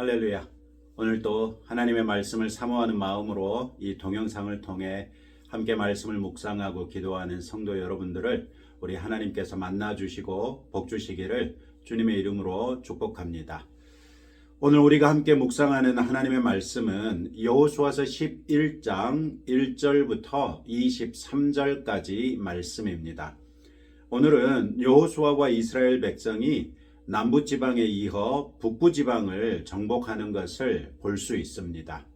할렐루야. 오늘도 하나님의 말씀을 사모하는 마음으로 이 동영상을 통해 함께 말씀을 묵상하고 기도하는 성도 여러분들을 우리 하나님께서 만나주시고 복주시기를 주님의 이름으로 축복합니다. 오늘 우리가 함께 묵상하는 하나님의 말씀은 여호수아서 11장 1절부터 23절까지 말씀입니다. 오늘은 여호수아와 이스라엘 백성이 남부지방에 이어 북부지방을 정복하는 것을 볼 수 있습니다.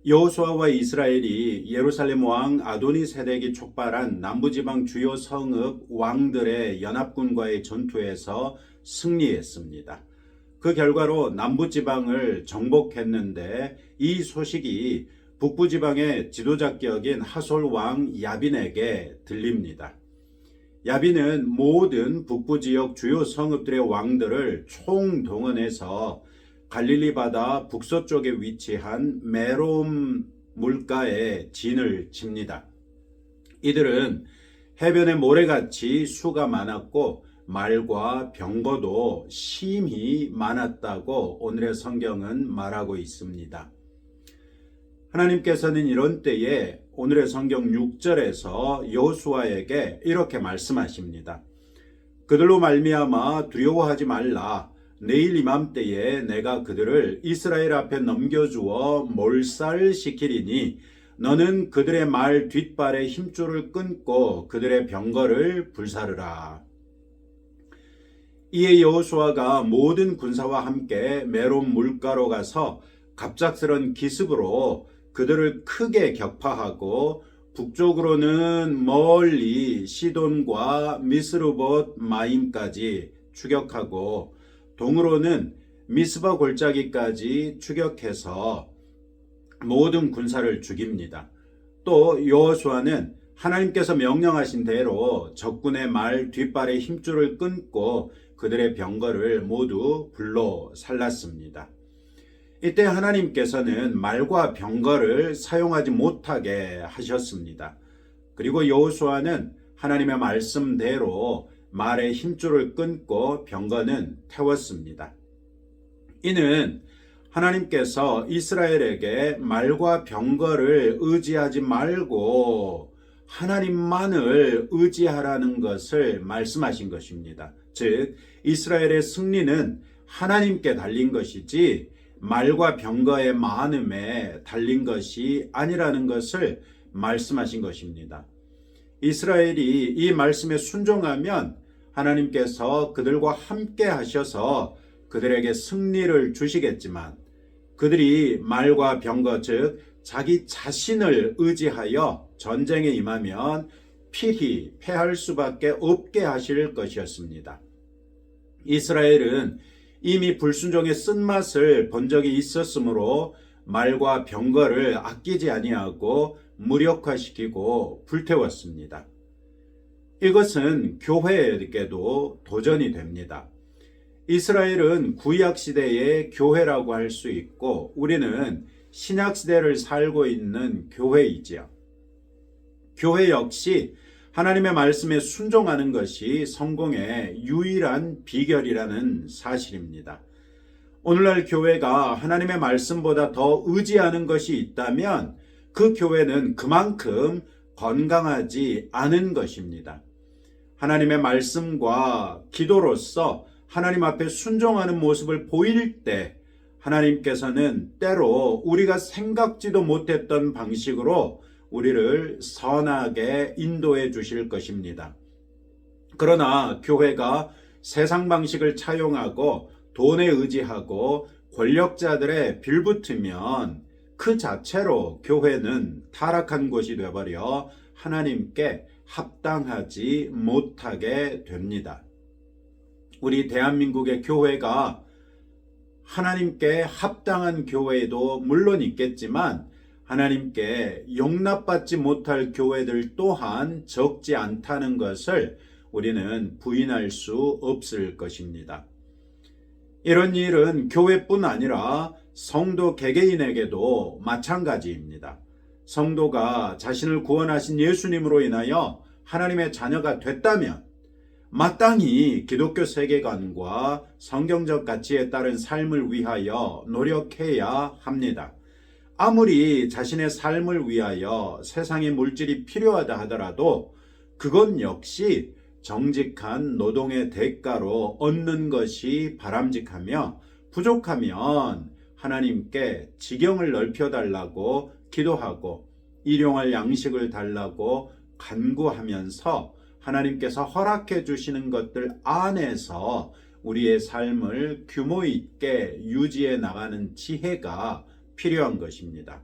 여호수아와 이스라엘이 예루살렘 왕 아도니세덱이 촉발한 남부지방 주요 성읍 왕들의 연합군과의 전투에서 승리했습니다. 그 결과로 남부지방을 정복했는데 이 소식이 북부지방의 지도자격인 하솔 왕 야빈에게 들립니다. 야빈은 모든 북부지역 주요 성읍들의 왕들을 총동원해서 갈릴리 바다 북서쪽에 위치한 메롬 물가에 진을 칩니다. 이들은 해변에 모래같이 수가 많았고 말과 병거도 심히 많았다고 오늘의 성경은 말하고 있습니다. 하나님께서는 이런 때에 오늘의 성경 6절에서 여호수아에게 이렇게 말씀하십니다. 그들로 말미암아 두려워하지 말라. 내일 이맘때에 내가 그들을 이스라엘 앞에 넘겨주어 몰살시키리니 너는 그들의 말 뒷발에 힘줄을 끊고 그들의 병거를 불사르라. 이에 여호수아가 모든 군사와 함께 메롬 물가로 가서 갑작스런 기습으로 그들을 크게 격파하고 북쪽으로는 멀리 시돈과 미스르봇 마임까지 추격하고 동으로는 미스바 골짜기까지 추격해서 모든 군사를 죽입니다. 또 여호수아는 하나님께서 명령하신 대로 적군의 말 뒷발에 힘줄을 끊고 그들의 병거를 모두 불로 살랐습니다. 이때 하나님께서는 말과 병거를 사용하지 못하게 하셨습니다. 그리고 여호수아는 하나님의 말씀대로 말의 힘줄을 끊고 병거는 태웠습니다. 이는 하나님께서 이스라엘에게 말과 병거를 의지하지 말고 하나님만을 의지하라는 것을 말씀하신 것입니다. 즉 이스라엘의 승리는 하나님께 달린 것이지 말과 병거의 많음에 달린 것이 아니라는 것을 말씀하신 것입니다. 이스라엘이 이 말씀에 순종하면 하나님께서 그들과 함께 하셔서 그들에게 승리를 주시겠지만 그들이 말과 병거 즉 자기 자신을 의지하여 전쟁에 임하면 필히 패할 수밖에 없게 하실 것이었습니다. 이스라엘은 이미 불순종의 쓴맛을 본 적이 있었으므로 말과 병거를 아끼지 아니하고 무력화시키고 불태웠습니다. 이것은 교회에게도 도전이 됩니다. 이스라엘은 구약시대의 교회라고 할 수 있고 우리는 신약시대를 살고 있는 교회이지요. 교회 역시 하나님의 말씀에 순종하는 것이 성공의 유일한 비결이라는 사실입니다. 오늘날 교회가 하나님의 말씀보다 더 의지하는 것이 있다면 그 교회는 그만큼 건강하지 않은 것입니다. 하나님의 말씀과 기도로서 하나님 앞에 순종하는 모습을 보일 때 하나님께서는 때로 우리가 생각지도 못했던 방식으로 우리를 선하게 인도해 주실 것입니다. 그러나 교회가 세상 방식을 차용하고 돈에 의지하고 권력자들의 빌붙으면 그 자체로 교회는 타락한 곳이 되어버려 하나님께 합당하지 못하게 됩니다. 우리 대한민국의 교회가 하나님께 합당한 교회도 물론 있겠지만 하나님께 용납받지 못할 교회들 또한 적지 않다는 것을 우리는 부인할 수 없을 것입니다. 이런 일은 교회뿐 아니라 성도 개개인에게도 마찬가지입니다. 성도가 자신을 구원하신 예수님으로 인하여 하나님의 자녀가 됐다면 마땅히 기독교 세계관과 성경적 가치에 따른 삶을 위하여 노력해야 합니다. 아무리 자신의 삶을 위하여 세상의 물질이 필요하다 하더라도 그것 역시 정직한 노동의 대가로 얻는 것이 바람직하며, 부족하면 하나님께 지경을 넓혀달라고 기도하고 일용할 양식을 달라고 간구하면서 하나님께서 허락해 주시는 것들 안에서 우리의 삶을 규모 있게 유지해 나가는 지혜가 필요한 것입니다.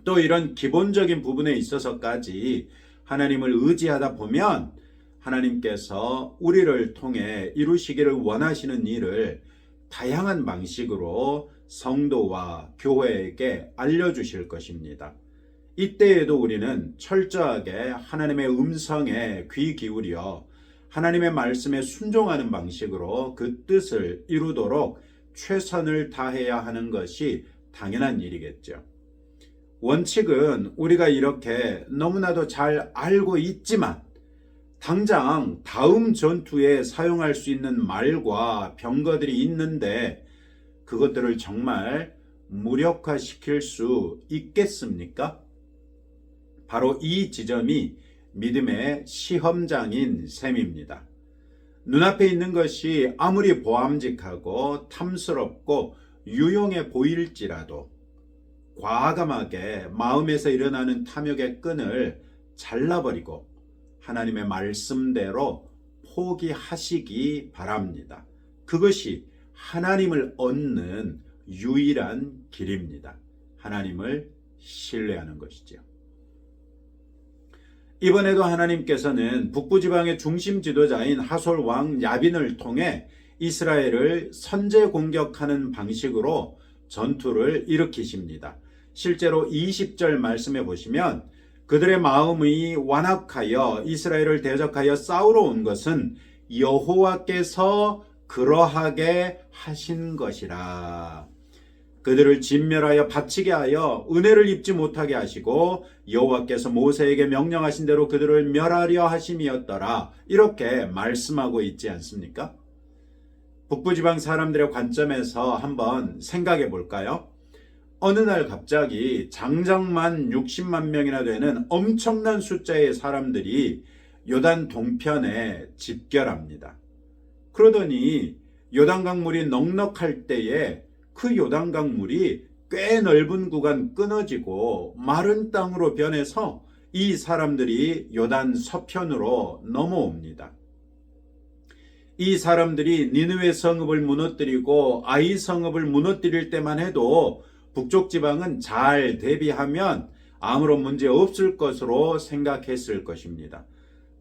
또 이런 기본적인 부분에 있어서까지 하나님을 의지하다 보면 하나님께서 우리를 통해 이루시기를 원하시는 일을 다양한 방식으로 성도와 교회에게 알려주실 것입니다. 이때에도 우리는 철저하게 하나님의 음성에 귀 기울여 하나님의 말씀에 순종하는 방식으로 그 뜻을 이루도록 최선을 다해야 하는 것이 당연한 일이겠죠. 원칙은 우리가 이렇게 너무나도 잘 알고 있지만 당장 다음 전투에 사용할 수 있는 말과 병거들이 있는데 그것들을 정말 무력화시킬 수 있겠습니까? 바로 이 지점이 믿음의 시험장인 셈입니다. 눈앞에 있는 것이 아무리 보암직하고 탐스럽고 유용해 보일지라도 과감하게 마음에서 일어나는 탐욕의 끈을 잘라버리고 하나님의 말씀대로 포기하시기 바랍니다. 그것이 하나님을 얻는 유일한 길입니다. 하나님을 신뢰하는 것이죠. 이번에도 하나님께서는 북부지방의 중심 지도자인 하솔 왕 야빈을 통해 이스라엘을 선제 공격하는 방식으로 전투를 일으키십니다. 실제로 20절 말씀에 보시면 그들의 마음이 완악하여 이스라엘을 대적하여 싸우러 온 것은 여호와께서 그러하게 하신 것이라. 그들을 진멸하여 바치게 하여 은혜를 입지 못하게 하시고 여호와께서 모세에게 명령하신 대로 그들을 멸하려 하심이었더라. 이렇게 말씀하고 있지 않습니까? 북부지방 사람들의 관점에서 한번 생각해 볼까요? 어느 날 갑자기 장정만 60만 명이나 되는 엄청난 숫자의 사람들이 요단 동편에 집결합니다. 그러더니 요단강물이 넉넉할 때에 그 요단강물이 꽤 넓은 구간 끊어지고 마른 땅으로 변해서 이 사람들이 요단 서편으로 넘어옵니다. 이 사람들이 니느웨 성읍을 무너뜨리고 아이 성읍을 무너뜨릴 때만 해도 북쪽 지방은 잘 대비하면 아무런 문제 없을 것으로 생각했을 것입니다.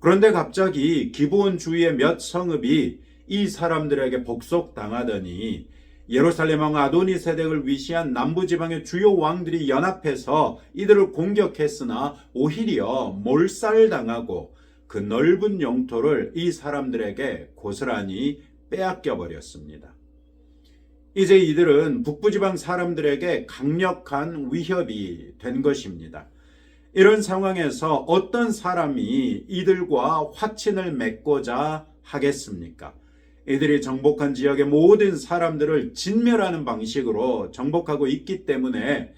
그런데 갑자기 기브온 주위의 몇 성읍이 이 사람들에게 복속당하더니 예루살렘 왕 아도니세덱을 위시한 남부지방의 주요 왕들이 연합해서 이들을 공격했으나 오히려 몰살당하고 그 넓은 영토를 이 사람들에게 고스란히 빼앗겨 버렸습니다. 이제 이들은 북부지방 사람들에게 강력한 위협이 된 것입니다. 이런 상황에서 어떤 사람이 이들과 화친을 맺고자 하겠습니까? 이들이 정복한 지역의 모든 사람들을 진멸하는 방식으로 정복하고 있기 때문에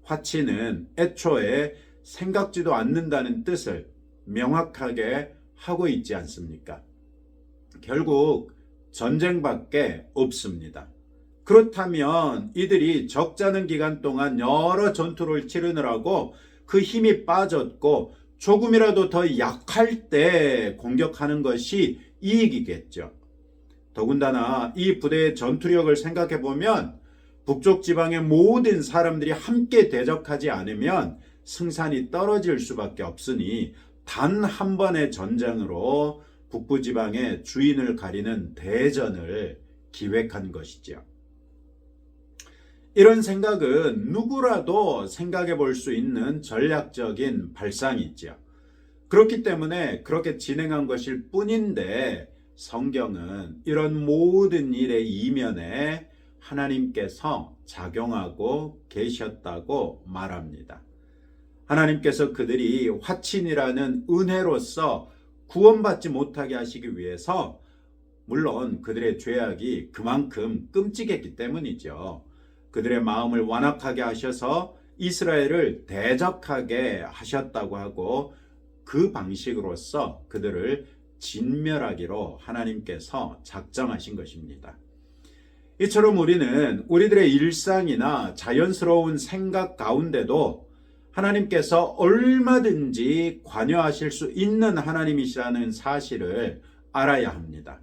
화친은 애초에 생각지도 않는다는 뜻을 명확하게 하고 있지 않습니까? 결국 전쟁밖에 없습니다. 그렇다면 이들이 적잖은 기간 동안 여러 전투를 치르느라고 그 힘이 빠졌고 조금이라도 더 약할 때 공격하는 것이 이익이겠죠. 더군다나 이 부대의 전투력을 생각해 보면 북쪽 지방의 모든 사람들이 함께 대적하지 않으면 승산이 떨어질 수밖에 없으니 단 한 번의 전쟁으로 북부 지방의 주인을 가리는 대전을 기획한 것이죠. 이런 생각은 누구라도 생각해 볼 수 있는 전략적인 발상이죠. 그렇기 때문에 그렇게 진행한 것일 뿐인데 성경은 이런 모든 일의 이면에 하나님께서 작용하고 계셨다고 말합니다. 하나님께서 그들이 화친이라는 은혜로서 구원받지 못하게 하시기 위해서, 물론 그들의 죄악이 그만큼 끔찍했기 때문이죠. 그들의 마음을 완악하게 하셔서 이스라엘을 대적하게 하셨다고 하고, 그 방식으로서 그들을 진멸하기로 하나님께서 작정하신 것입니다. 이처럼 우리는 우리들의 일상이나 자연스러운 생각 가운데도 하나님께서 얼마든지 관여하실 수 있는 하나님이시라는 사실을 알아야 합니다.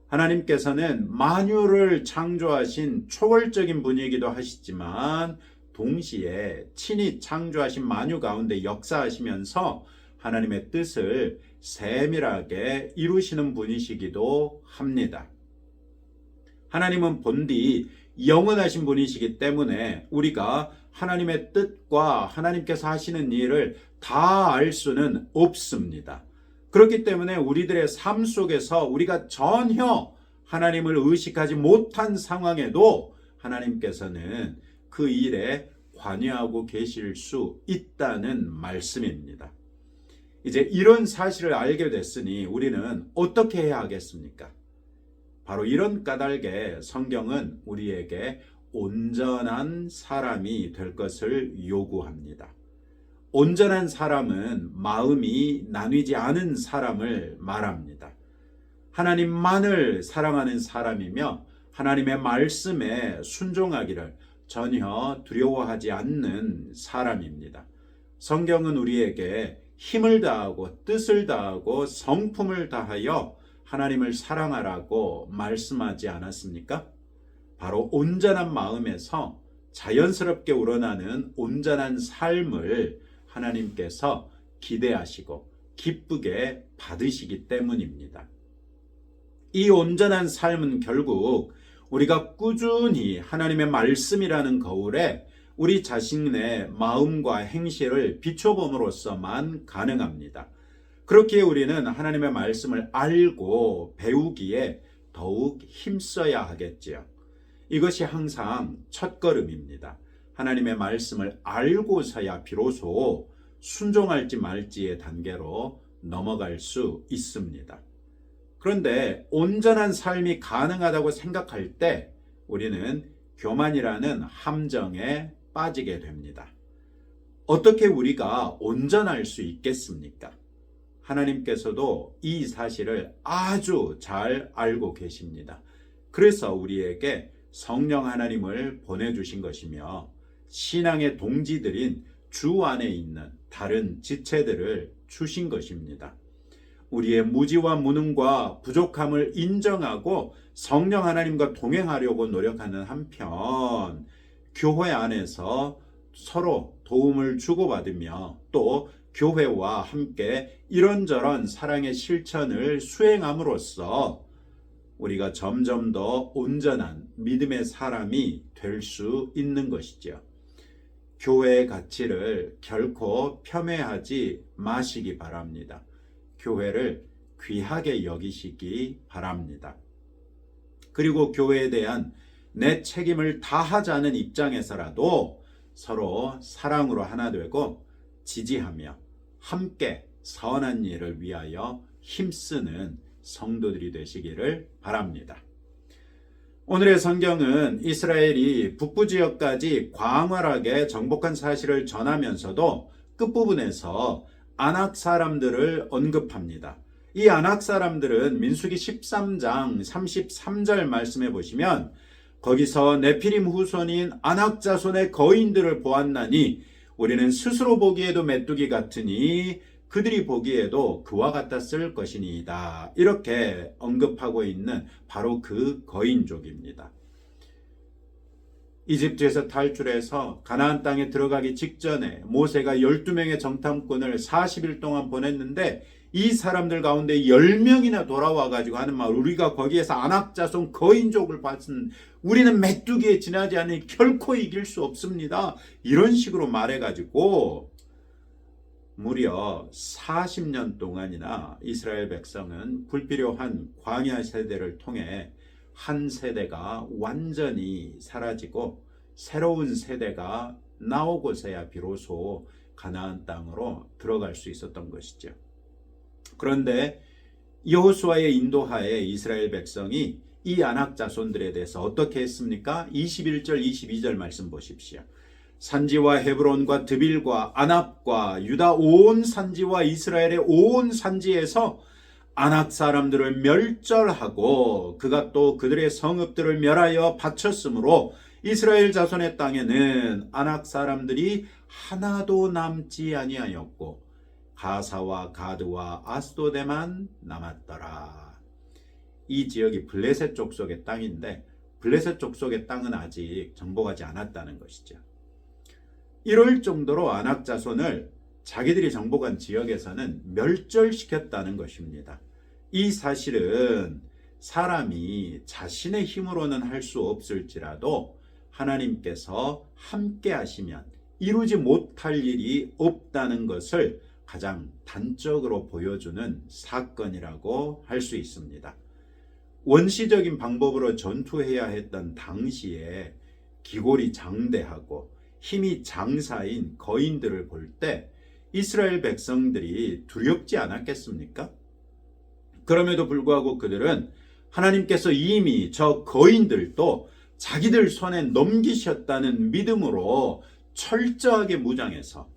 하나님께서는 만유를 창조하신 초월적인 분이기도 하시지만 동시에 친히 창조하신 만유 가운데 역사하시면서 하나님의 뜻을 세밀하게 이루시는 분이시기도 합니다. 하나님은 본디 영원하신 분이시기 때문에 우리가 하나님의 뜻과 하나님께서 하시는 일을 다 알 수는 없습니다. 그렇기 때문에 우리들의 삶 속에서 우리가 전혀 하나님을 의식하지 못한 상황에도 하나님께서는 그 일에 관여하고 계실 수 있다는 말씀입니다. 이제 이런 사실을 알게 됐으니 우리는 어떻게 해야 하겠습니까? 바로 이런 까닭에 성경은 우리에게 온전한 사람이 될 것을 요구합니다. 온전한 사람은 마음이 나뉘지 않은 사람을 말합니다. 하나님만을 사랑하는 사람이며 하나님의 말씀에 순종하기를 전혀 두려워하지 않는 사람입니다. 성경은 우리에게 힘을 다하고 뜻을 다하고 성품을 다하여 하나님을 사랑하라고 말씀하지 않았습니까? 바로 온전한 마음에서 자연스럽게 우러나는 온전한 삶을 하나님께서 기대하시고 기쁘게 받으시기 때문입니다. 이 온전한 삶은 결국 우리가 꾸준히 하나님의 말씀이라는 거울에 우리 자신의 마음과 행실을 비춰봄으로써만 가능합니다. 그렇기에 우리는 하나님의 말씀을 알고 배우기에 더욱 힘써야 하겠지요. 이것이 항상 첫걸음입니다. 하나님의 말씀을 알고서야 비로소 순종할지 말지의 단계로 넘어갈 수 있습니다. 그런데 온전한 삶이 가능하다고 생각할 때 우리는 교만이라는 함정에 빠지게 됩니다. 어떻게 우리가 온전할 수 있겠습니까? 하나님께서도 이 사실을 아주 잘 알고 계십니다. 그래서 우리에게 성령 하나님을 보내주신 것이며 신앙의 동지들인 주 안에 있는 다른 지체들을 주신 것입니다. 우리의 무지와 무능과 부족함을 인정하고 성령 하나님과 동행하려고 노력하는 한편 교회 안에서 서로 도움을 주고받으며 또 교회와 함께 이런저런 사랑의 실천을 수행함으로써 우리가 점점 더 온전한 믿음의 사람이 될 수 있는 것이죠. 교회의 가치를 결코 폄훼하지 마시기 바랍니다. 교회를 귀하게 여기시기 바랍니다. 그리고 교회에 대한 내 책임을 다하자는 입장에서라도 서로 사랑으로 하나 되고 지지하며 함께 선한 일을 위하여 힘쓰는 성도들이 되시기를 바랍니다. 오늘의 성경은 이스라엘이 북부 지역까지 광활하게 정복한 사실을 전하면서도 끝부분에서 아낙 사람들을 언급합니다. 이 아낙 사람들은 민수기 13장 33절 말씀해 보시면 거기서 네피림 후손인 아낙 자손의 거인들을 보았나니 우리는 스스로 보기에도 메뚜기 같으니 그들이 보기에도 그와 같았을 것이니이다. 이렇게 언급하고 있는 바로 그 거인족입니다. 이집트에서 탈출해서 가나안 땅에 들어가기 직전에 모세가 12명의 정탐꾼을 40일 동안 보냈는데 이 사람들 가운데 10명이나 돌아와가지고 하는 말, 우리가 거기에서 아낙 자손 거인족을 봤은 우리는 메뚜기에 지나지 않으니 결코 이길 수 없습니다. 이런 식으로 말해가지고 무려 40년 동안이나 이스라엘 백성은 불필요한 광야 세대를 통해 한 세대가 완전히 사라지고 새로운 세대가 나오고서야 비로소 가나안 땅으로 들어갈 수 있었던 것이죠. 그런데 여호수아의 인도하에 이스라엘 백성이 이 아낙 자손들에 대해서 어떻게 했습니까? 21절 22절 말씀 보십시오. 산지와 헤브론과 드빌과 아납과 유다 온 산지와 이스라엘의 온 산지에서 아낙 사람들을 멸절하고 그가 또 그들의 성읍들을 멸하여 바쳤으므로 이스라엘 자손의 땅에는 아낙 사람들이 하나도 남지 아니하였고 가사와 가드와 아스도데만 남았더라. 이 지역이 블레셋 족속의 땅인데 블레셋 족속의 땅은 아직 정복하지 않았다는 것이죠. 이럴 정도로 아낙 자손을 자기들이 정복한 지역에서는 멸절시켰다는 것입니다. 이 사실은 사람이 자신의 힘으로는 할 수 없을지라도 하나님께서 함께 하시면 이루지 못할 일이 없다는 것을 가장 단적으로 보여주는 사건이라고 할 수 있습니다. 원시적인 방법으로 전투해야 했던 당시에 기골이 장대하고 힘이 장사인 거인들을 볼 때 이스라엘 백성들이 두렵지 않았겠습니까? 그럼에도 불구하고 그들은 하나님께서 이미 저 거인들도 자기들 손에 넘기셨다는 믿음으로 철저하게 무장해서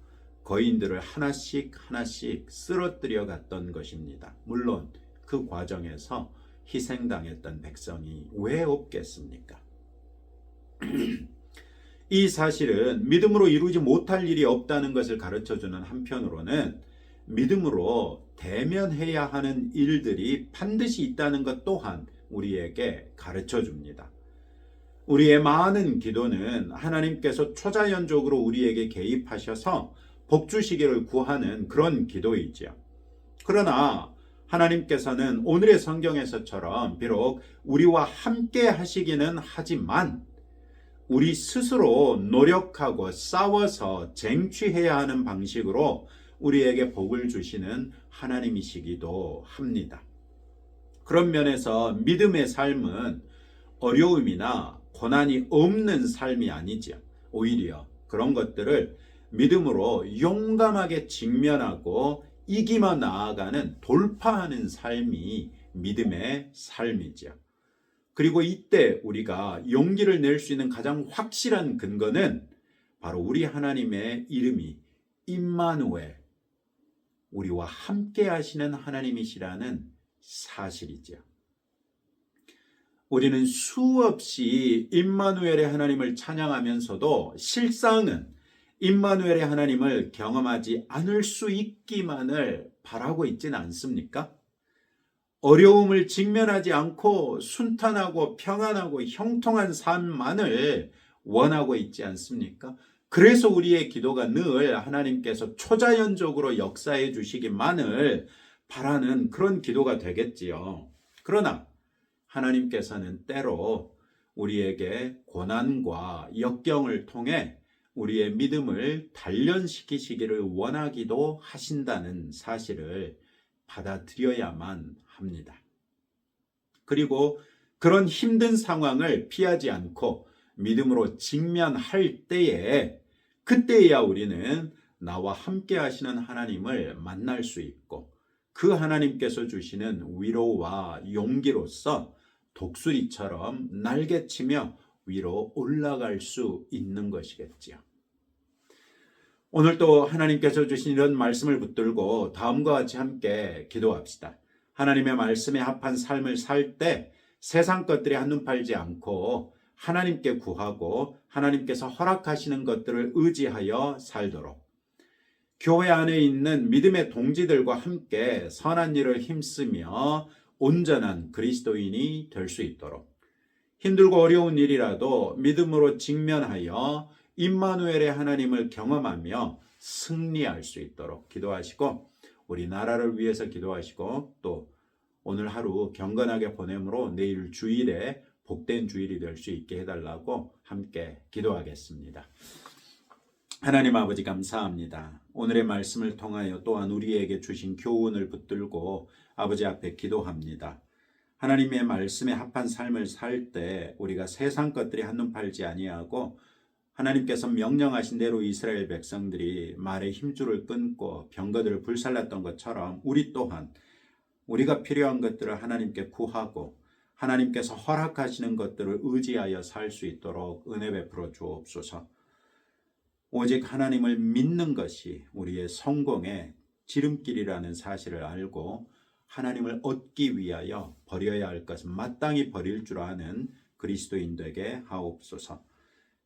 거인들을 하나씩 하나씩 쓰러뜨려 갔던 것입니다. 물론 그 과정에서 희생당했던 백성이 왜 없겠습니까? 이 사실은 믿음으로 이루지 못할 일이 없다는 것을 가르쳐주는 한편으로는 믿음으로 대면해야 하는 일들이 반드시 있다는 것 또한 우리에게 가르쳐줍니다. 우리의 많은 기도는 하나님께서 초자연적으로 우리에게 개입하셔서 복 주시기를 구하는 그런 기도이지요. 그러나 하나님께서는 오늘의 성경에서처럼 비록 우리와 함께 하시기는 하지만 우리 스스로 노력하고 싸워서 쟁취해야 하는 방식으로 우리에게 복을 주시는 하나님이시기도 합니다. 그런 면에서 믿음의 삶은 어려움이나 고난이 없는 삶이 아니죠. 오히려 그런 것들을 믿음으로 용감하게 직면하고 이기며 나아가는 돌파하는 삶이 믿음의 삶이죠. 그리고 이때 우리가 용기를 낼 수 있는 가장 확실한 근거는 바로 우리 하나님의 이름이 임마누엘, 우리와 함께 하시는 하나님이시라는 사실이죠. 우리는 수없이 임마누엘의 하나님을 찬양하면서도 실상은 임마누엘의 하나님을 경험하지 않을 수 있기만을 바라고 있지는 않습니까? 어려움을 직면하지 않고 순탄하고 평안하고 형통한 삶만을 원하고 있지 않습니까? 그래서 우리의 기도가 늘 하나님께서 초자연적으로 역사해 주시기만을 바라는 그런 기도가 되겠지요. 그러나 하나님께서는 때로 우리에게 고난과 역경을 통해 우리의 믿음을 단련시키시기를 원하기도 하신다는 사실을 받아들여야만 합니다. 그리고 그런 힘든 상황을 피하지 않고 믿음으로 직면할 때에 그때야 우리는 나와 함께 하시는 하나님을 만날 수 있고 그 하나님께서 주시는 위로와 용기로서 독수리처럼 날개치며 위로 올라갈 수 있는 것이겠지요. 오늘도 하나님께서 주신 이런 말씀을 붙들고 다음과 같이 함께 기도합시다. 하나님의 말씀에 합한 삶을 살 때 세상 것들에 한눈 팔지 않고 하나님께 구하고 하나님께서 허락하시는 것들을 의지하여 살도록 교회 안에 있는 믿음의 동지들과 함께 선한 일을 힘쓰며 온전한 그리스도인이 될 수 있도록 힘들고 어려운 일이라도 믿음으로 직면하여 임마누엘의 하나님을 경험하며 승리할 수 있도록 기도하시고 우리 나라를 위해서 기도하시고 또 오늘 하루 경건하게 보내므로 내일 주일에 복된 주일이 될 수 있게 해달라고 함께 기도하겠습니다. 하나님 아버지 감사합니다. 오늘의 말씀을 통하여 또한 우리에게 주신 교훈을 붙들고 아버지 앞에 기도합니다. 하나님의 말씀에 합한 삶을 살 때 우리가 세상 것들이 한눈 팔지 아니하고 하나님께서 명령하신 대로 이스라엘 백성들이 말의 힘줄을 끊고 병거들을 불살랐던 것처럼 우리 또한 우리가 필요한 것들을 하나님께 구하고 하나님께서 허락하시는 것들을 의지하여 살 수 있도록 은혜 베풀어 주옵소서. 오직 하나님을 믿는 것이 우리의 성공의 지름길이라는 사실을 알고 하나님을 얻기 위하여 버려야 할 것은 마땅히 버릴 줄 아는 그리스도인 되게 하옵소서.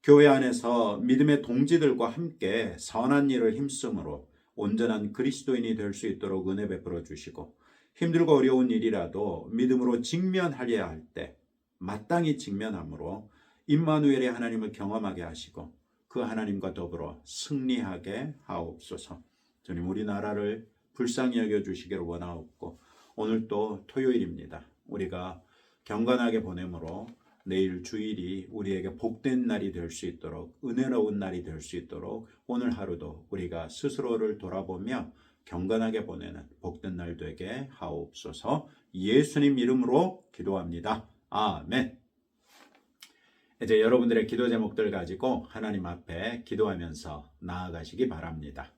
교회 안에서 믿음의 동지들과 함께 선한 일을 힘쓰므로 온전한 그리스도인이 될 수 있도록 은혜 베풀어 주시고 힘들고 어려운 일이라도 믿음으로 직면하려야 할 때 마땅히 직면함으로 임마누엘의 하나님을 경험하게 하시고 그 하나님과 더불어 승리하게 하옵소서. 주님, 우리나라를 불쌍히 여겨주시기를 원하옵고 오늘 또 토요일입니다. 우리가 경건하게 보내므로 내일 주일이 우리에게 복된 날이 될 수 있도록 은혜로운 날이 될 수 있도록 오늘 하루도 우리가 스스로를 돌아보며 경건하게 보내는 복된 날 되게 하옵소서. 예수님 이름으로 기도합니다. 아멘. 이제 여러분들의 기도 제목들 가지고 하나님 앞에 기도하면서 나아가시기 바랍니다.